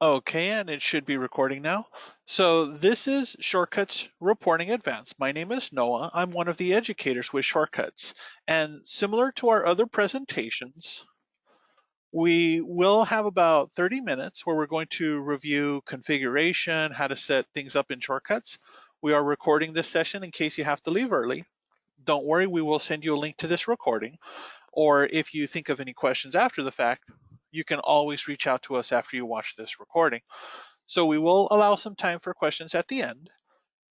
Okay, and it should be recording now. So this is Shortcuts Reporting Advanced. My name is Noah. I'm one of the educators with Shortcuts. And similar to our other presentations, we will have about 30 minutes where we're going to review configuration, how to set things up in Shortcuts. We are recording this session in case you have to leave early. Don't worry, we will send you a link to this recording. Or if you think of any questions after the fact, you can always reach out to us after you watch this recording. So we will allow some time for questions at the end,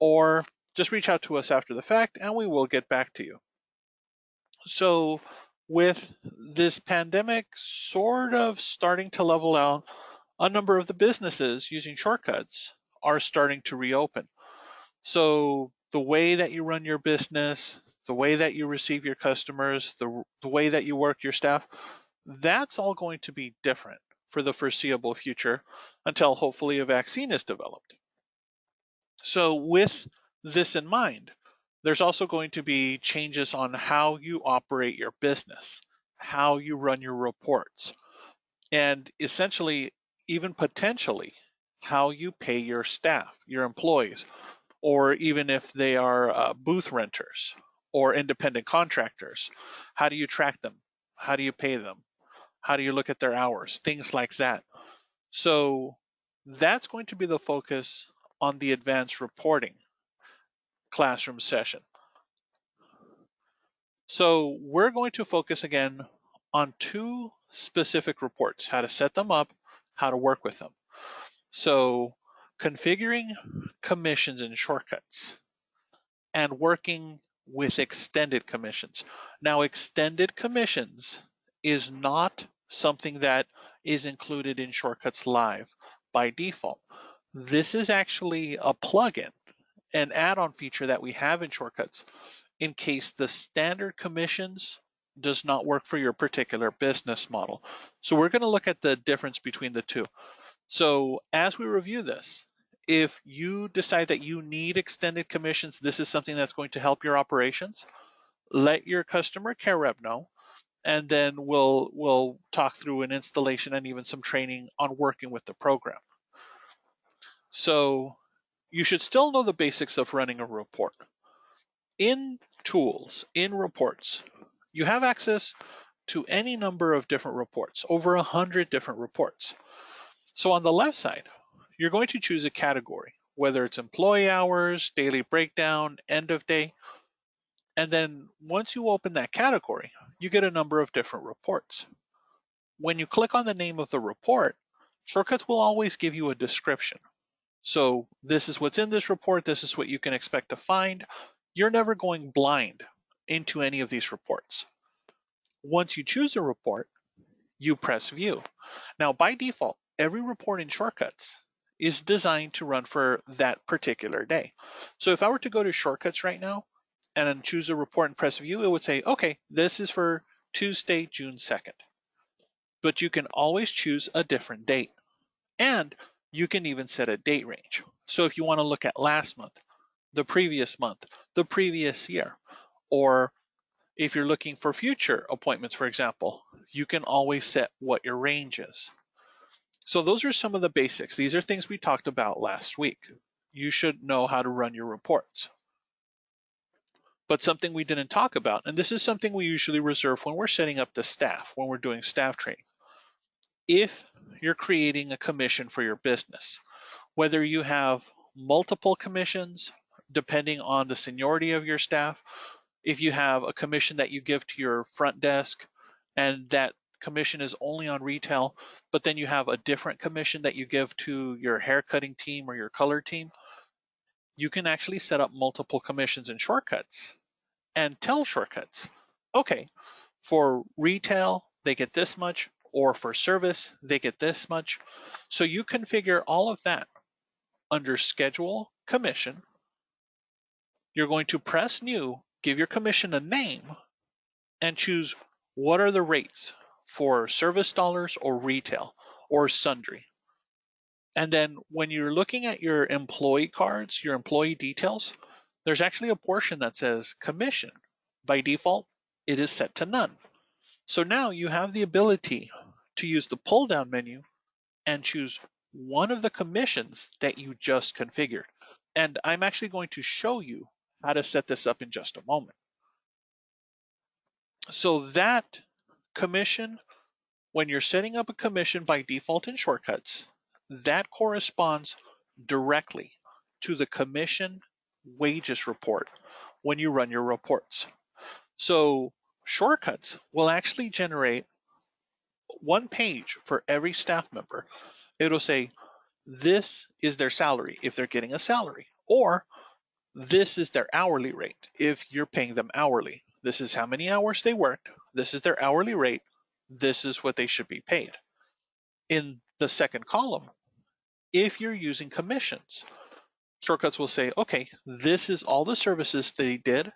or just reach out to us after the fact and we will get back to you. So with this pandemic sort of starting to level out, a number of the businesses using shortcuts are starting to reopen. So the way that you run your business, the way that you receive your customers, the way that you work your staff, that's all going to be different for the foreseeable future until hopefully a vaccine is developed. So with this in mind, there's also going to be changes on how you operate your business, how you run your reports, and essentially, even potentially, how you pay your staff, your employees, or even if they are booth renters or independent contractors. How do you track them? How do you pay them? How do you look at their hours? Things like that. So that's going to be the focus on the advanced reporting classroom session. So we're going to focus again on two specific reports, how to set them up, how to work with them. So configuring commissions and shortcuts and working with extended commissions. Now, extended commissions is not something that is included in Shortcuts Live by default. This is actually a plugin, an add-on feature that we have in Shortcuts in case the standard commissions does not work for your particular business model. So we're going to look at the difference between the two. So as we review this, if you decide that you need extended commissions, this is something that's going to help your operations, let your customer care rep know, and then we'll talk through an installation and even some training on working with the program. So you should still know the basics of running a report. In tools, in reports, you have access to any number of different reports, over 100 different reports. So on the left side, you're going to choose a category, whether it's employee hours, daily breakdown, end of day. And then once you open that category, you get a number of different reports. When you click on the name of the report, Shortcuts will always give you a description. So this is what's in this report. This is what you can expect to find. You're never going blind into any of these reports. Once you choose a report, you press view. Now, by default, every report in Shortcuts is designed to run for that particular day. So if I were to go to Shortcuts right now and then choose a report and press view, it would say, okay, this is for Tuesday, June 2nd. But you can always choose a different date. And you can even set a date range. So if you want to look at last month, the previous year, or if you're looking for future appointments, for example, you can always set what your range is. So those are some of the basics. These are things we talked about last week. You should know how to run your reports. But something we didn't talk about, and this is something we usually reserve when we're setting up the staff, when we're doing staff training. If you're creating a commission for your business, whether you have multiple commissions, depending on the seniority of your staff, if you have a commission that you give to your front desk and that commission is only on retail, but then you have a different commission that you give to your hair cutting team or your color team, you can actually set up multiple commissions and shortcuts and tell shortcuts, okay, for retail, they get this much, or for service, they get this much. So you configure all of that under schedule commission. You're going to press new, give your commission a name, and choose what are the rates for service dollars or retail or sundry. And then when you're looking at your employee cards, your employee details, there's actually a portion that says commission. By default, it is set to none. So now you have the ability to use the pull down menu and choose one of the commissions that you just configured. And I'm actually going to show you how to set this up in just a moment. So that commission, when you're setting up a commission by default in Shortcuts, that corresponds directly to the commission wages report when you run your reports. So Shortcuts will actually generate one page for every staff member. It'll say, this is their salary if they're getting a salary, or this is their hourly rate if you're paying them hourly. This is how many hours they worked. This is their hourly rate. This is what they should be paid. In the second column, if you're using commissions, Shortcuts will say, okay, this is all the services they did.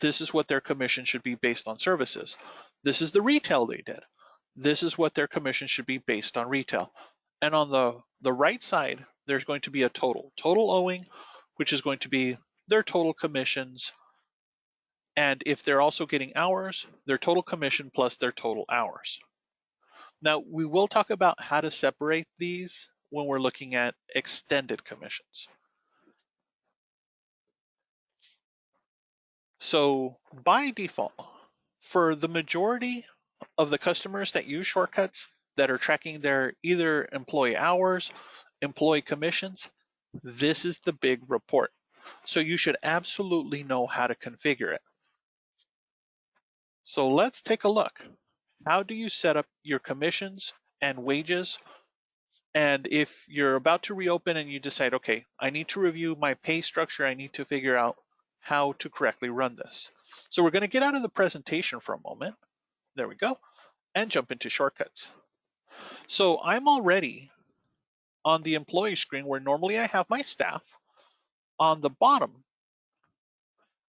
This is what their commission should be based on services. This is the retail they did. This is what their commission should be based on retail. And on the right side, there's going to be a total owing, which is going to be their total commissions. And if they're also getting hours, their total commission plus their total hours. Now, we will talk about how to separate these when we're looking at extended commissions. So by default, for the majority of the customers that use Shortcuts that are tracking their either employee hours, employee commissions, this is the big report. So you should absolutely know how to configure it. So let's take a look. How do you set up your commissions and wages? And if you're about to reopen and you decide, okay, I need to review my pay structure, I need to figure out how to correctly run this. So we're going to get out of the presentation for a moment. There we go. And jump into Shortcuts. So I'm already on the employee screen where normally I have my staff. On the bottom,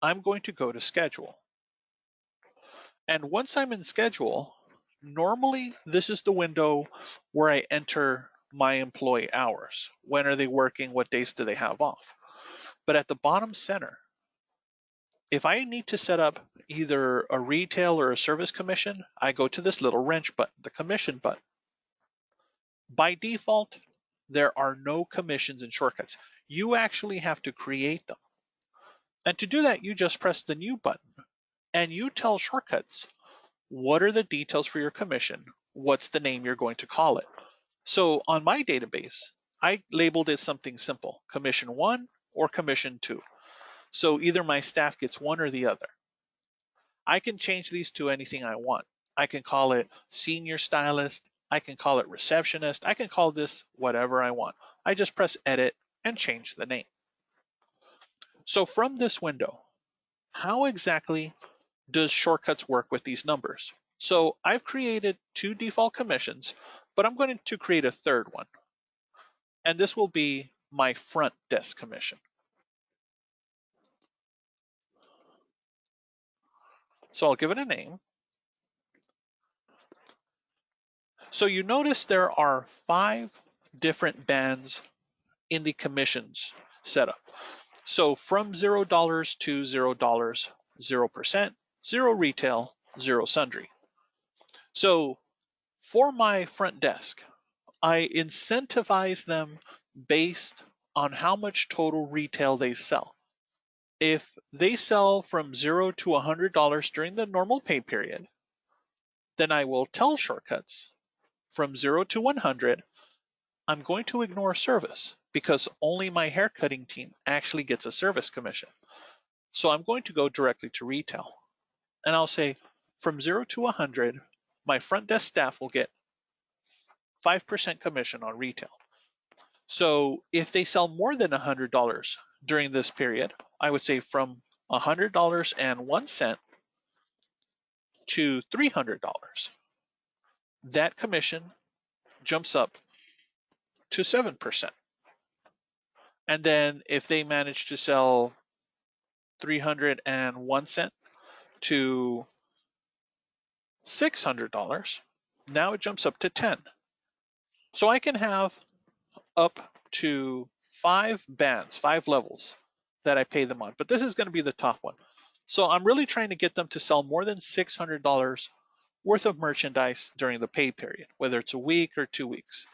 I'm going to go to schedule. And once I'm in schedule, normally this is the window where I enter my employee hours. When are they working? What days do they have off? But at the bottom center, if I need to set up either a retail or a service commission, I go to this little wrench button, the commission button. By default, there are no commissions in Shortcuts. You actually have to create them. And to do that, you just press the new button and you tell Shortcuts, what are the details for your commission? What's the name you're going to call it? So on my database, I labeled it something simple, commission 1 or commission 2. So either my staff gets one or the other. I can change these to anything I want. I can call it senior stylist. I can call it receptionist. I can call this whatever I want. I just press edit and change the name. So from this window, how exactly does Shortcuts work with these numbers? So I've created 2 default commissions, but I'm going to create a third one. And this will be my front desk commission. So I'll give it a name. So you notice there are 5 different bands in the commissions setup. So from $0 to $0, 0%, 0 retail, 0 sundry. So for my front desk, I incentivize them based on how much total retail they sell. If they sell from $0 to $100 during the normal pay period, then I will tell Shortcuts from 0 to 100, I'm going to ignore service because only my haircutting team actually gets a service commission. So I'm going to go directly to retail. And I'll say from 0 to 100, my front desk staff will get 5% commission on retail. So if they sell more than $100 during this period, I would say from $100.01 to $300. That commission jumps up to 7%. And then if they manage to sell 301 cent to $600, now it jumps up to 10. So I can have up to 5 bands, 5 levels that I pay them on, but this is going to be the top one. So I'm really trying to get them to sell more than $600 worth of merchandise during the pay period, whether it's a week or 2 weeks.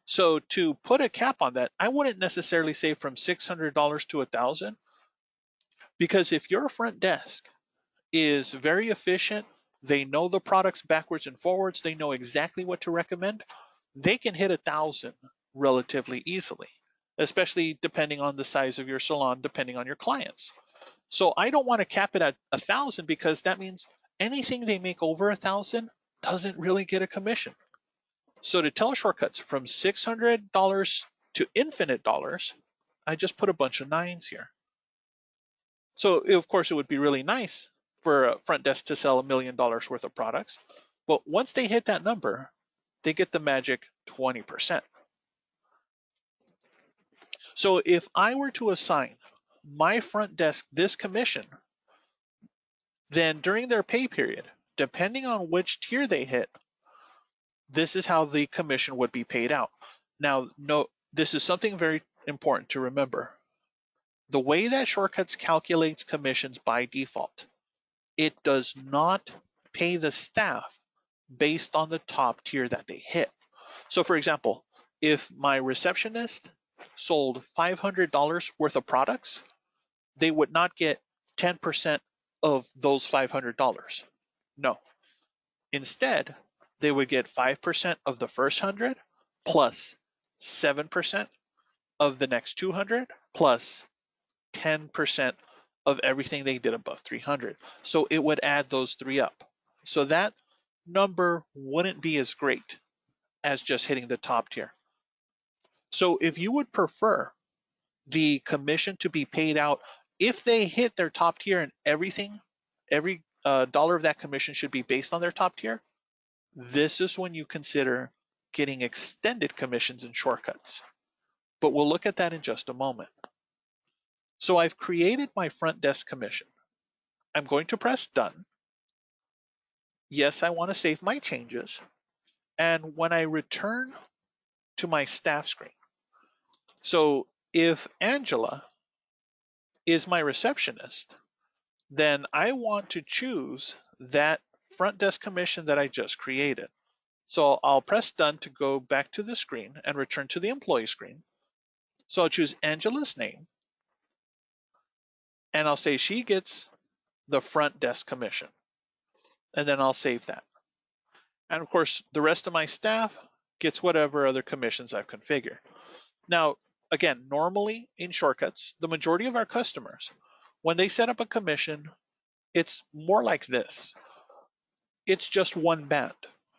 So to put a cap on that, I wouldn't necessarily say from $600 to $1,000, because if your front desk is very efficient, they know the products backwards and forwards, they know exactly what to recommend, they can hit 1,000 relatively easily, especially depending on the size of your salon, depending on your clients. So I don't want to cap it at 1,000, because that means anything they make over 1,000 doesn't really get a commission. So to tell shortcuts from $600 to infinite dollars, I just put a bunch of nines here. So of course it would be really nice for a front desk to sell $1 million worth of products, but once they hit that number, they get the magic 20%. So if I were to assign my front desk this commission, then during their pay period, depending on which tier they hit, this is how the commission would be paid out. Now, no, this is something very important to remember. The way that Shortcuts calculates commissions by default, it does not pay the staff based on the top tier that they hit. So for example, if my receptionist sold $500 worth of products, they would not get 10% of those $500. No. Instead, they would get 5% of the first 100 plus 7% of the next 200 plus 10% of everything they did above 300. So it would add those three up. So that number wouldn't be as great as just hitting the top tier. So if you would prefer the commission to be paid out if they hit their top tier, and every dollar of that commission should be based on their top tier, this is when you consider getting extended commissions and shortcuts. But we'll look at that in just a moment. So I've created my front desk commission. I'm going to press done. Yes, I want to save my changes. And when I return to my staff screen, so if Angela is my receptionist, then I want to choose that front desk commission that I just created. So I'll press done to go back to the screen and return to the employee screen. So I'll choose Angela's name, and I'll say she gets the front desk commission, and then I'll save that. And of course, the rest of my staff gets whatever other commissions I've configured. Now, again, normally in Shortcuts, the majority of our customers, when they set up a commission, it's more like this. It's just one band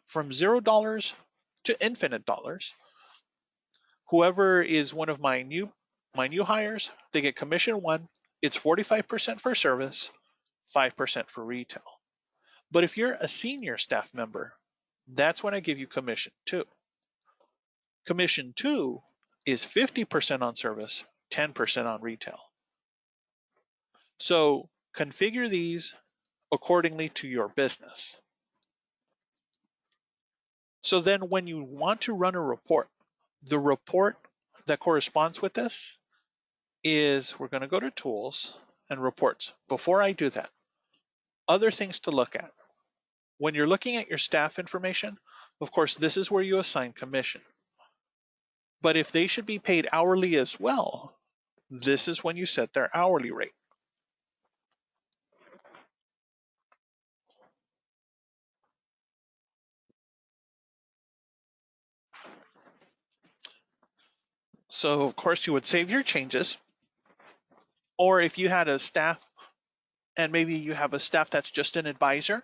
from $0 to infinite dollars. Whoever is one of my new hires, they get commission one. It's 45% for service, 5% for retail. But if you're a senior staff member, that's when I give you commission two. Commission two is 50% on service, 10% on retail. So configure these accordingly to your business. So then when you want to run a report, the report that corresponds with this is, we're going to go to Tools and Reports. Before I do that, other things to look at. When you're looking at your staff information, of course, this is where you assign commission. But if they should be paid hourly as well, this is when you set their hourly rate. So of course you would save your changes, or if you had a staff and maybe you have a staff that's just an advisor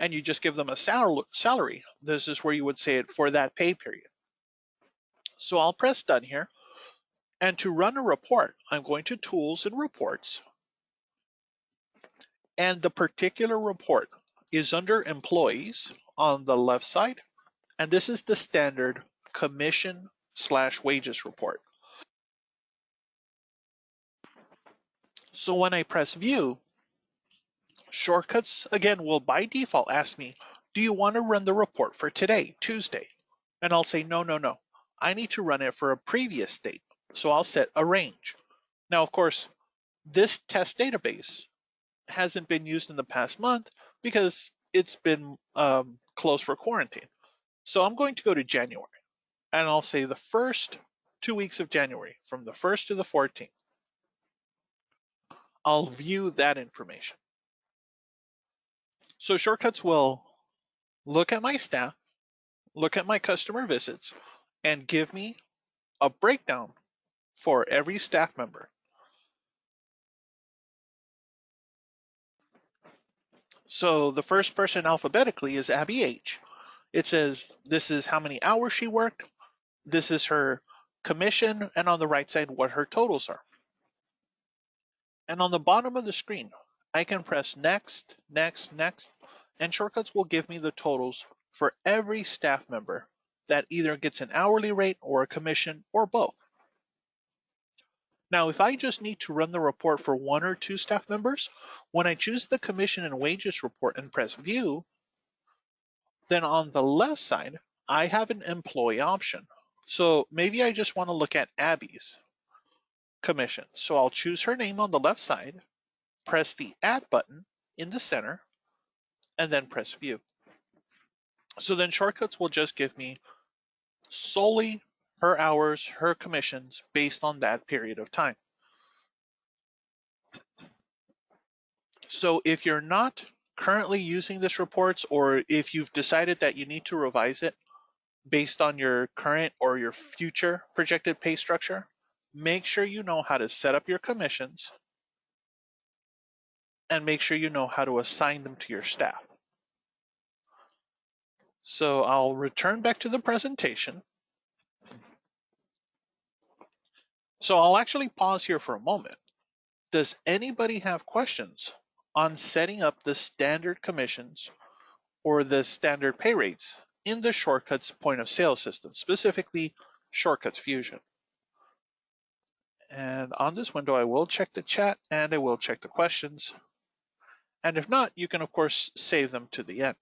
and you just give them a salary, this is where you would say it for that pay period. So I'll press done here. And to run a report, I'm going to Tools and Reports. And the particular report is under Employees on the left side. And this is the standard commission/wages report. So when I press View, Shortcuts again will by default ask me, do you want to run the report for today, Tuesday? And I'll say, no, no, no. I need to run it for a previous date. So I'll set a range. Now, of course, this test database hasn't been used in the past month because it's been closed for quarantine. So I'm going to go to January. and I'll say the first 2 weeks of January, from the 1st to the 14th. I'll view that information. So Shortcuts will look at my staff, look at my customer visits, and give me a breakdown for every staff member. So the first person alphabetically is Abby H. It says this is how many hours she worked, this is her commission, and on the right side what her totals are. And on the bottom of the screen, I can press next, next, next, and Shortcuts will give me the totals for every staff member that either gets an hourly rate or a commission or both. Now, if I just need to run the report for 1 or 2 staff members, when I choose the commission and wages report and press view, then on the left side, I have an employee option. So maybe I just want to look at Abby's commission. So I'll choose her name on the left side, press the add button in the center, and then press view. So then Shortcuts will just give me solely her hours, her commissions based on that period of time. So if you're not currently using this reports, or if you've decided that you need to revise it based on your current or your future projected pay structure, make sure you know how to set up your commissions and make sure you know how to assign them to your staff. So I'll return back to the presentation. So I'll actually pause here for a moment. Does anybody have questions on setting up the standard commissions or the standard pay rates in the Shortcuts point of sale system, specifically Shortcuts Fusion? And on this window, I will check the chat and I will check the questions. And if not, you can of course save them to the end.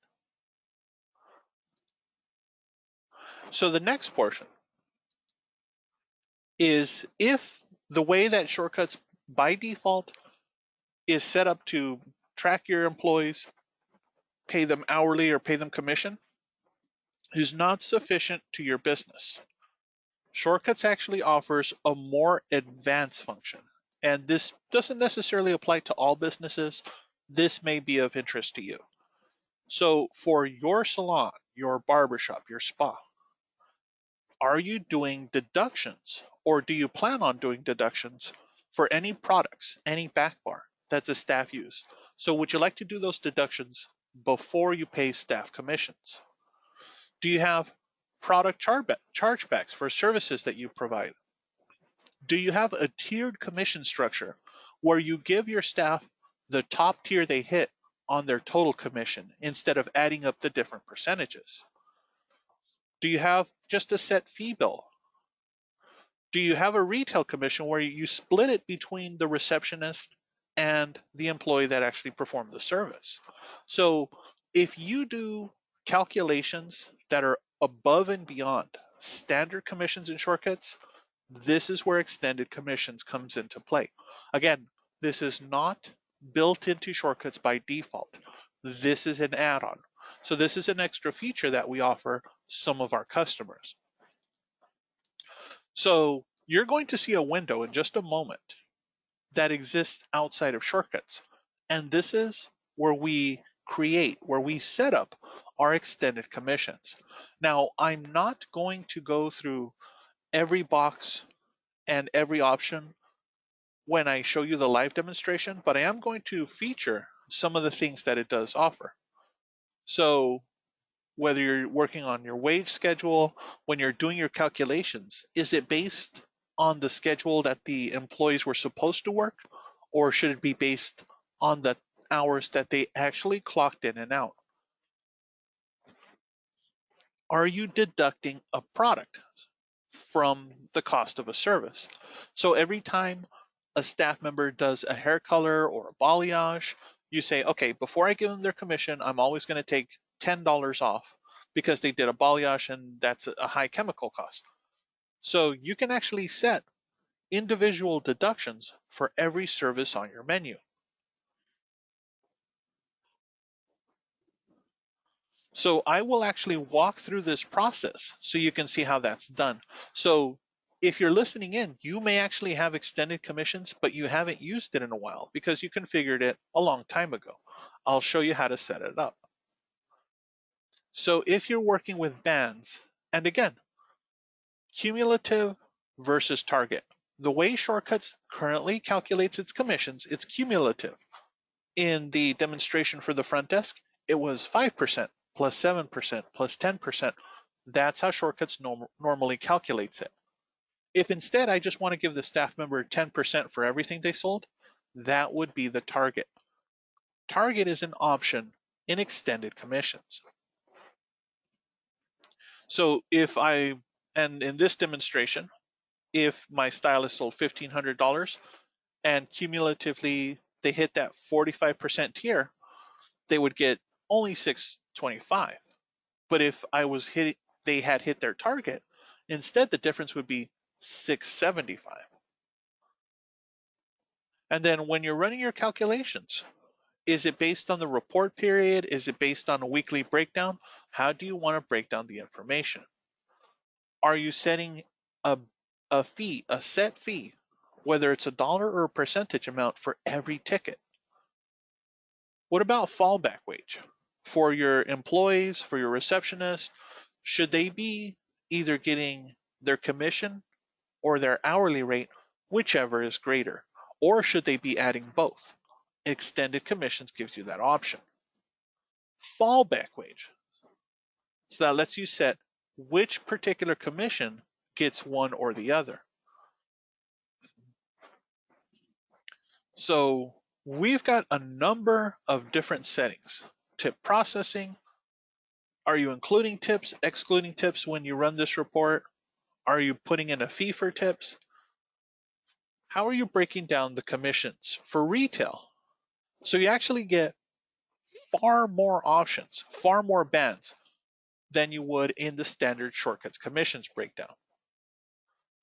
So the next portion is if the way that Shortcuts by default is set up to track your employees, pay them hourly or pay them commission, is not sufficient to your business. Shortcuts actually offers a more advanced function, and this doesn't necessarily apply to all businesses. This may be of interest to you. So for your salon, your barbershop, your spa, are you doing deductions, or do you plan on doing deductions for any products, any back bar that the staff use? So would you like to do those deductions before you pay staff commissions? Do you have product chargebacks for services that you provide? Do you have a tiered commission structure where you give your staff the top tier they hit on their total commission instead of adding up the different percentages? Do you have just a set fee bill? Do you have a retail commission where you split it between the receptionist and the employee that actually performed the service? So if you do calculations that are above and beyond standard commissions and Shortcuts, this is where extended commissions comes into play. Again, this is not built into Shortcuts by default. This is an add-on. So this is an extra feature that we offer some of our customers. So you're going to see a window in just a moment that exists outside of Shortcuts. And this is where we set up our extended commissions. Now, I'm not going to go through every box and every option when I show you the live demonstration, but I am going to feature some of the things that it does offer. So whether you're working on your wage schedule, when you're doing your calculations, is it based on the schedule that the employees were supposed to work, or should it be based on the hours that they actually clocked in and out? Are you deducting a product from the cost of a service? So every time a staff member does a hair color or a balayage, you say, okay, before I give them their commission, I'm always going to take $10 off because they did a balayage and that's a high chemical cost. So you can actually set individual deductions for every service on your menu. So I will actually walk through this process so you can see how that's done. So if you're listening in, you may actually have extended commissions, but you haven't used it in a while because you configured it a long time ago. I'll show you how to set it up. So if you're working with bands, and again, cumulative versus target. The way Shortcuts currently calculates its commissions, it's cumulative. In the demonstration for the front desk, it was 5% plus 7% plus 10%. That's how Shortcuts normally calculates it. If instead I just want to give the staff member 10% for everything they sold, that would be the target. Target is an option in extended commissions. So and in this demonstration, if my stylist sold $1,500 and cumulatively they hit that 45% tier, they would get only $625. But if they had hit their target, instead the difference would be $675. And then when you're running your calculations, is it based on the report period? Is it based on a weekly breakdown? How do you want to break down the information? Are you setting a fee, a set fee, whether it's a dollar or a percentage amount for every ticket? What about fallback wage? For your employees, for your receptionists, should they be either getting their commission or their hourly rate, whichever is greater? Or should they be adding both? Extended commissions gives you that option. Fallback wage. So that lets you set which particular commission gets one or the other. So we've got a number of different settings. Tip processing. Are you including tips, excluding tips when you run this report? Are you putting in a fee for tips? How are you breaking down the commissions for retail? So you actually get far more options, far more bands than you would in the standard Shortcuts commissions breakdown.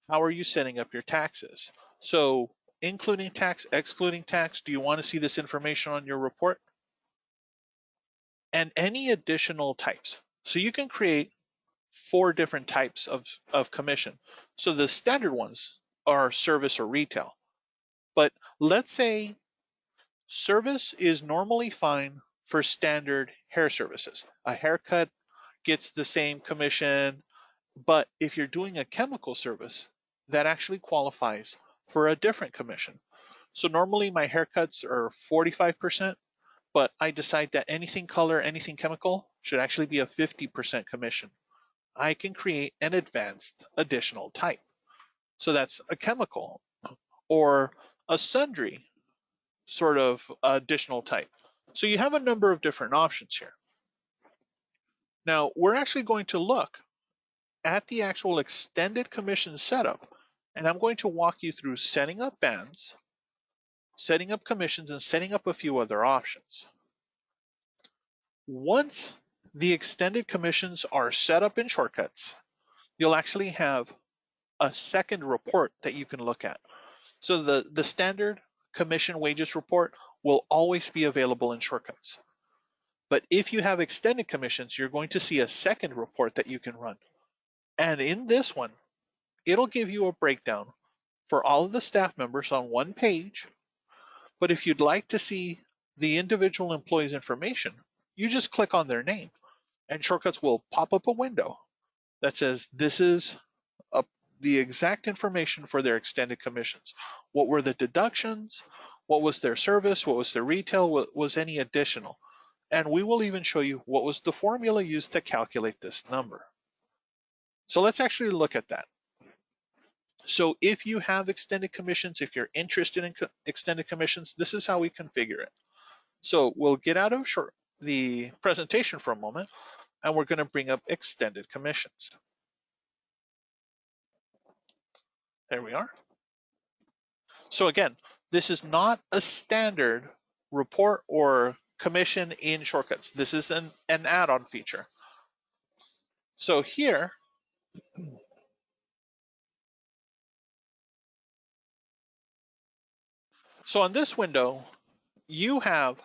How are you setting up your taxes? So including tax, excluding tax, do you want to see this information on your report? And any additional types. So you can create 4 different types of commission. So the standard ones are service or retail. But let's say service is normally fine for standard hair services. A haircut gets the same commission, but if you're doing a chemical service, that actually qualifies for a different commission. So normally my haircuts are 45%, but I decide that anything color, anything chemical should actually be a 50% commission. I can create an advanced additional type. So that's a chemical or a sundry sort of additional type. So you have a number of different options here. Now we're actually going to look at the actual extended commission setup, and I'm going to walk you through setting up bands, setting up commissions, and setting up a few other options. Once the extended commissions are set up in Shortcuts, you'll actually have a second report that you can look at. So the standard commission wages report will always be available in Shortcuts. But if you have extended commissions, you're going to see a second report that you can run. And in this one, it'll give you a breakdown for all of the staff members on one page. But if you'd like to see the individual employee's information, you just click on their name and Shortcuts will pop up a window that says this is the exact information for their extended commissions. What were the deductions? What was their service? What was their retail? What was any additional? And we will even show you what was the formula used to calculate this number. So let's actually look at that. So if you have extended commissions, if you're interested in extended commissions, this is how we configure it. So we'll get out of the presentation for a moment, and we're going to bring up extended commissions. There we are. So again, this is not a standard report or commission in Shortcuts. This is an add-on feature. So here, so on this window, you have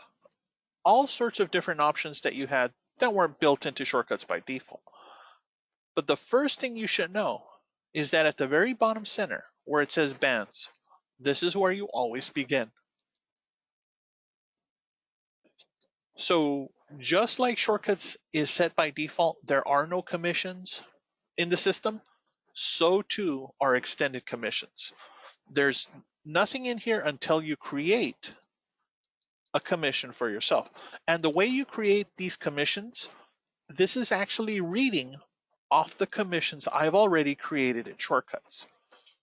all sorts of different options that you had that weren't built into shortcuts by default. But the first thing you should know is that at the very bottom center where it says bands, this is where you always begin. So just like shortcuts is set by default, there are no commissions in the system, so too are extended commissions. There's nothing in here until you create a commission for yourself. And the way you create these commissions, this is actually reading off the commissions I've already created in shortcuts.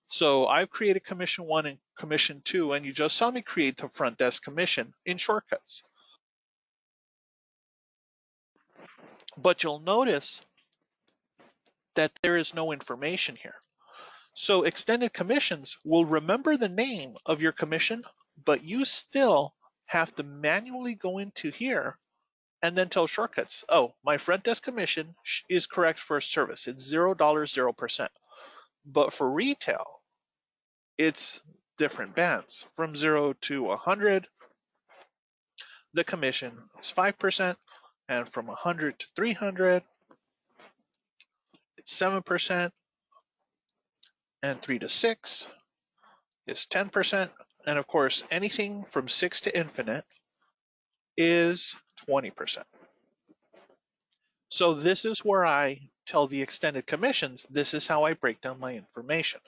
So I've created commission 1 and commission 2, and you just saw me create the front desk commission in shortcuts. But you'll notice that there is no information here. So extended commissions will remember the name of your commission, but you still have to manually go into here and then tell shortcuts, oh, my front desk commission is correct for a service. It's $0, 0%. But for retail, it's different bands. From 0 to 100, the commission is 5%. And from 100 to 300, it's 7%. And 3 to 6 is 10%. And of course, anything from 6 to infinite is 20%. So this is where I tell the extended commissions, this is how I break down my information.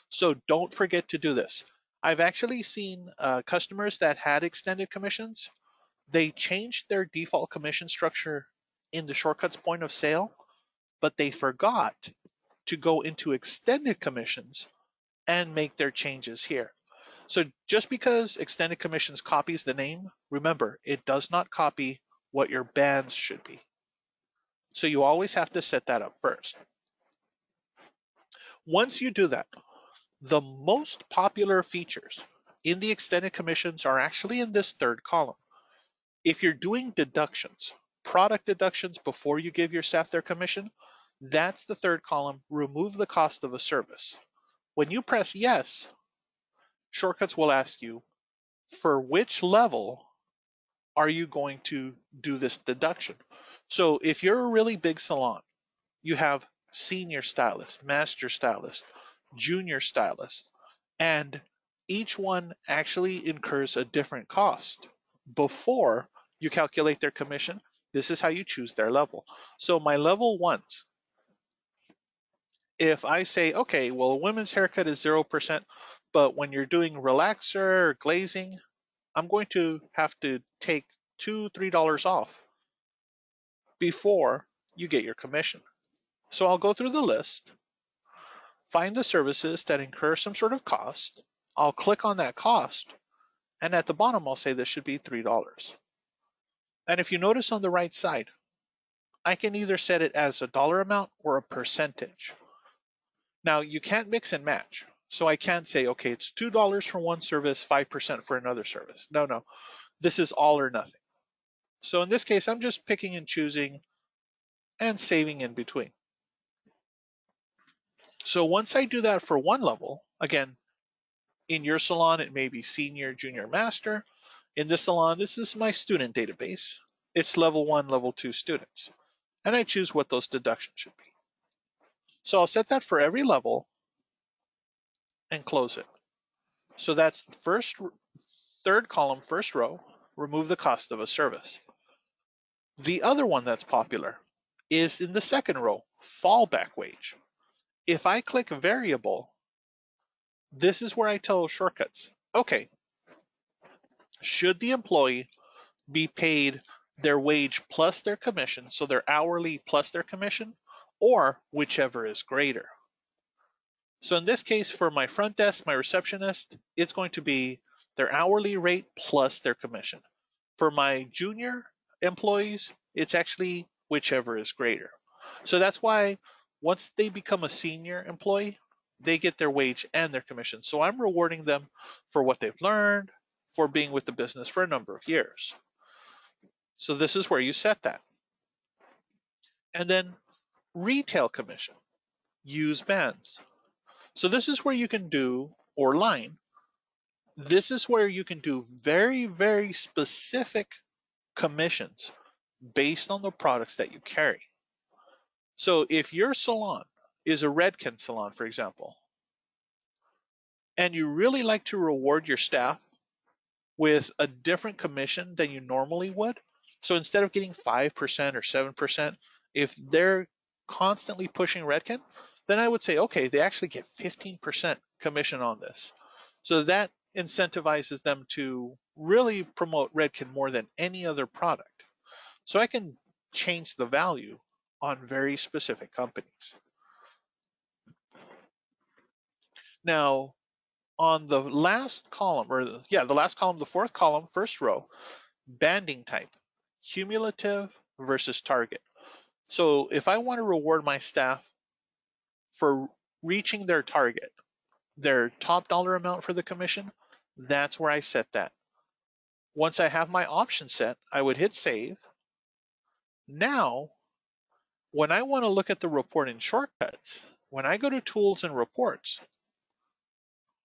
So don't forget to do this. I've actually seen customers that had extended commissions. They changed their default commission structure in the shortcuts point of sale, but they forgot to go into extended commissions and make their changes here. So just because extended commissions copies the name, remember, it does not copy what your bands should be. So you always have to set that up first. Once you do that, the most popular features in the extended commissions are actually in this third column. If you're doing deductions, product deductions before you give your staff their commission, that's the third column, remove the cost of a service. When you press yes, shortcuts will ask you, for which level are you going to do this deduction? So if you're a really big salon, you have senior stylist, master stylist, junior stylist, and each one actually incurs a different cost before you calculate their commission. This is how you choose their level. So my level ones, if I say, okay, well, a women's haircut is 0%, but when you're doing relaxer or glazing, I'm going to have to take $2, $3 off before you get your commission. So I'll go through the list, find the services that incur some sort of cost. I'll click on that cost, and at the bottom, I'll say this should be $3. And if you notice on the right side, I can either set it as a dollar amount or a percentage. Now, you can't mix and match. So I can't say, okay, it's $2 for one service, 5% for another service. No. This is all or nothing. So in this case, I'm just picking and choosing and saving in between. So once I do that for one level, again, in your salon, it may be senior, junior, master. In this salon, this is my student database. It's level 1, level 2 students. And I choose what those deductions should be. So I'll set that for every level and close it. So that's the third column, first row, remove the cost of a service. The other one that's popular is in the second row, fallback wage. If I click variable, this is where I tell shortcuts, okay, should the employee be paid their wage plus their commission, so their hourly plus their commission, or whichever is greater? So in this case, for my front desk, my receptionist, it's going to be their hourly rate plus their commission. For my junior employees, it's actually whichever is greater. So that's why once they become a senior employee, they get their wage and their commission. So I'm rewarding them for what they've learned, for being with the business for a number of years. So this is where you set that. And then retail commission, use bands. So this is where you can do, or line, this is where you can do very, very specific commissions based on the products that you carry. So if your salon is a Redken salon, for example, and you really like to reward your staff with a different commission than you normally would, so instead of getting 5% or 7%, if they're constantly pushing Redken, then I would say, okay, they actually get 15% commission on this. So that incentivizes them to really promote Redken more than any other product. So I can change the value on very specific companies. Now, on the last column, the last column, the fourth column, first row, banding type, cumulative versus target. So if I want to reward my staff for reaching their target, their top dollar amount for the commission, that's where I set that. Once I have my option set, I would hit save. Now, when I want to look at the report in shortcuts, when I go to tools and reports,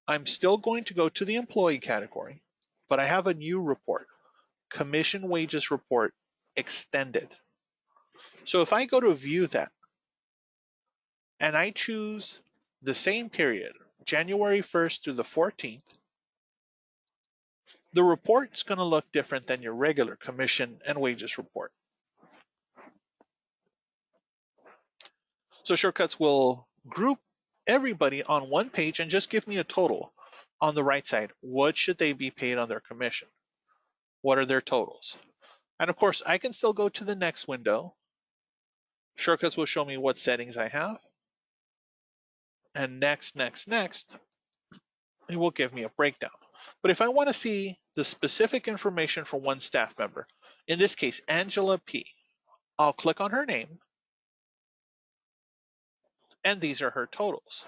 I'm still going to go to the employee category, but I have a new report, commission wages report extended. So if I go to view that and I choose the same period, January 1st through the 14th, the report's going to look different than your regular commission and wages report. So Shortcuts will group everybody on one page and just give me a total on the right side. What should they be paid on their commission? What are their totals? And of course, I can still go to the next window. Shortcuts will show me what settings I have. And next, it will give me a breakdown. But if I want to see the specific information for one staff member, in this case, Angela P., I'll click on her name, and these are her totals.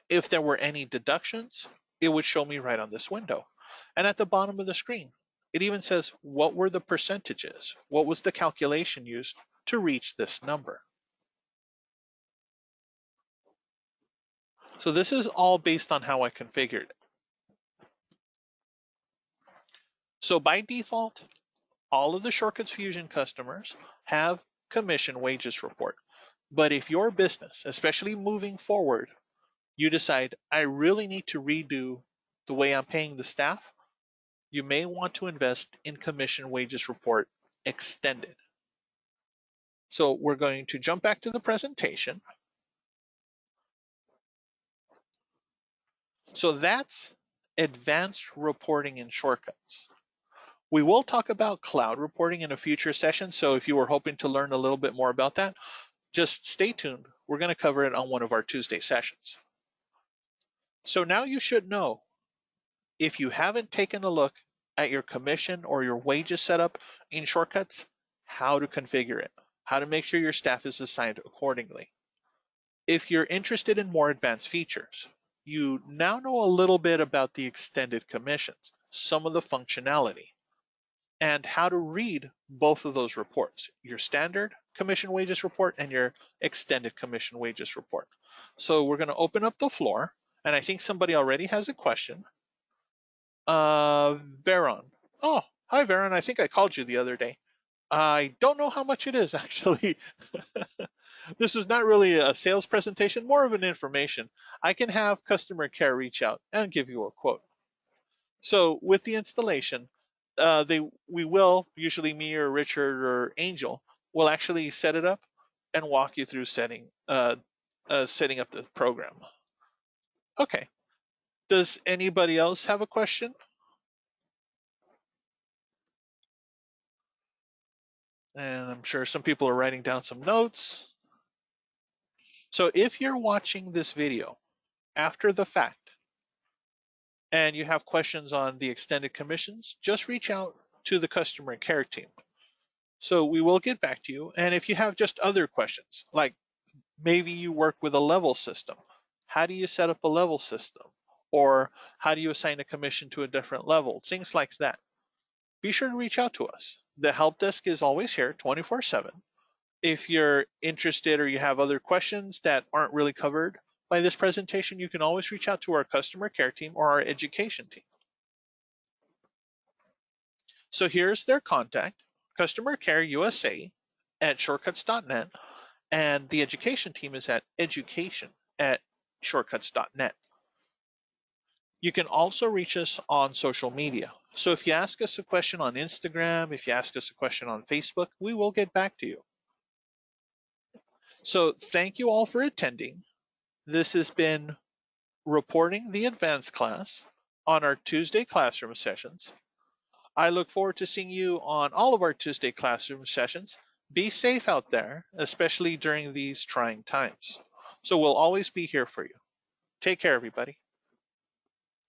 If there were any deductions, it would show me right on this window. And at the bottom of the screen, it even says what were the percentages, what was the calculation used to reach this number. So this is all based on how I configured it. So by default, all of the Shortcuts Fusion customers have commission wages report. But if your business, especially moving forward, you decide, I really need to redo the way I'm paying the staff, you may want to invest in commission wages report extended. So we're going to jump back to the presentation. So that's advanced reporting in Shortcuts. We will talk about cloud reporting in a future session. So if you were hoping to learn a little bit more about that, just stay tuned. We're going to cover it on one of our Tuesday sessions. So now you should know, if you haven't taken a look at your commission or your wages setup in Shortcuts, how to configure it, how to make sure your staff is assigned accordingly. If you're interested in more advanced features, you now know a little bit about the extended commissions, some of the functionality, and how to read both of those reports, your standard commission wages report and your extended commission wages report. So we're going to open up the floor, and I think somebody already has a question. Veron. Oh, hi, Veron. I think I called you the other day. I don't know how much it is, actually. This was not really a sales presentation, more of an information. I can have customer care reach out and give you a quote. So with the installation, we will, usually me or Richard or Angel, will actually set it up and walk you through setting up the program. Okay. Does anybody else have a question? And I'm sure some people are writing down some notes. So if you're watching this video after the fact and you have questions on the extended commissions, just reach out to the customer care team. So we will get back to you. And if you have just other questions, like maybe you work with a level system, how do you set up a level system? Or how do you assign a commission to a different level? Things like that. Be sure to reach out to us. The help desk is always here 24/7. If you're interested or you have other questions that aren't really covered by this presentation, you can always reach out to our customer care team or our education team. So here's their contact. Customer Care USA at shortcuts.net, and the education team is at education@shortcuts.net. You can also reach us on social media. So if you ask us a question on Instagram, if you ask us a question on Facebook, we will get back to you. So thank you all for attending. This has been Reporting the Advanced class on our Tuesday classroom sessions. I look forward to seeing you on all of our Tuesday classroom sessions. Be safe out there, especially during these trying times. So we'll always be here for you. Take care, everybody.